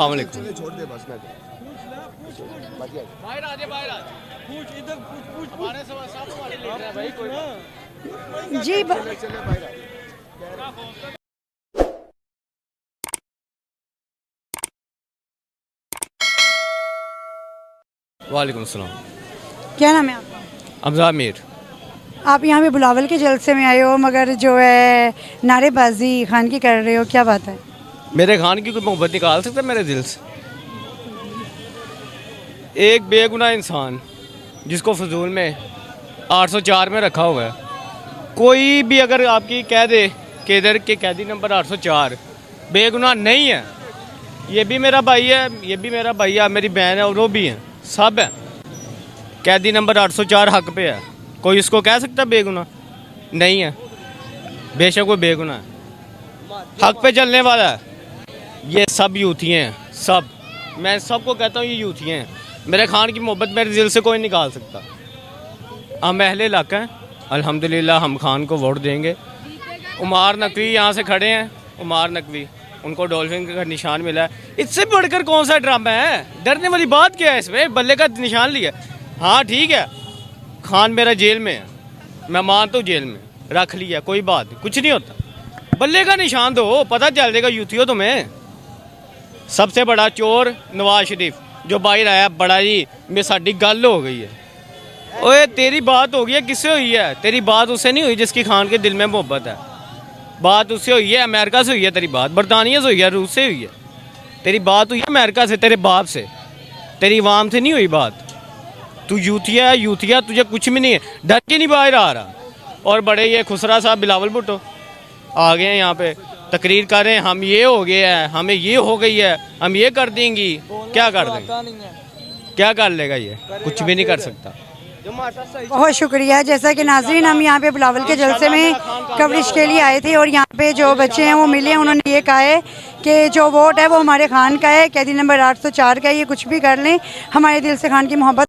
वालेकुम। छोड़ दे बस मैं बाहर आ जा, बाहर आ जा। पूछ इधर, पूछ हमारे सब हमारे लीडर है भाई, कोई जी चले बाहर आ। वालेकुम सलाम। क्या नाम है आपका? अमजा मीर। आप यहाँ पे बुलावल के जलसे में आए हो, मगर जो है नारेबाजी खान की कर रहे हो, क्या बात है? मेरे खान की कोई मोहब्बत निकाल सकता है मेरे दिल से? एक बेगुनाह इंसान जिसको फजूल में 804 में रखा हुआ है, कोई भी अगर आपकी कह दे कि इधर के कैदी नंबर 804 बेगुनाह नहीं है, ये भी मेरा भाई है, ये भी मेरा भाई है, मेरी बहन है और वो भी है, सब है। कैदी नंबर 804 हक पे है, कोई इसको कह सकता बेगुनाह नहीं है? बेशक वो बेगुनाह है, हक पे चलने वाला है। ये सब यूथियाँ हैं, सब। मैं सबको कहता हूँ ये यूथियाँ हैं। मेरे खान की मोहब्बत मेरे दिल से कोई निकाल सकता। हम अहले इलाका हैं, अल्हम्दुलिल्लाह हम खान को वोट देंगे। उमार नकवी यहाँ से खड़े हैं, उमार नकवी, उनको डॉल्फिन का निशान मिला है। इससे बढ़कर कौन सा ड्रामा है? डरने वाली बात क्या है इसमें? बल्ले का निशान लिया। हाँ ठीक है, खान मेरा जेल में है, मैं मानता हूँ जेल में रख लिया, कोई बात नहीं, कुछ नहीं होता। बल्ले का निशान दो, पता चल जाएगा यूथियों तुम्हें। सबसे बड़ा चोर नवाज शरीफ जो बाहर आया, बड़ा जी में साड़ी गल हो गई है। ओए तेरी बात हो गई है, किससे हुई है? तेरी बात उससे नहीं हुई जिसकी खान के दिल में मोहब्बत है। बात उससे हुई है, अमेरिका से हुई है तेरी बात, बरतानिया से हुई है, रूस से हुई है। तेरी बात हुई है अमेरिका से, तेरे बाप से, तेरी आवाम से नहीं हुई बात। तू यूथिया है, यूथिया, तुझे कुछ भी नहीं है, डर के नहीं बाहर आ रहा। और बड़े ये खुसरा साहब बिलावल भुट्टो आ गए हैं यहाँ पे, तकरीर कर रहे हैं, हम ये हो गए हैं, हमें ये हो गई है, हम ये कर देंगी। क्या कर देंगे? क्या कर लेगा ये? कुछ भी नहीं कर सकता। बहुत शुक्रिया। जैसा कि नाजरीन, हम यहाँ पे बुलावल के जलसे में कवरेज के लिए आए थे और यहाँ पे जो बच्चे हैं वो मिले, उन्होंने ये कहा है कि जो वोट है वो हमारे खान का है, कैदी नंबर 804 का है, ये कुछ भी कर लें, हमारे दिल से खान की मोहब्बत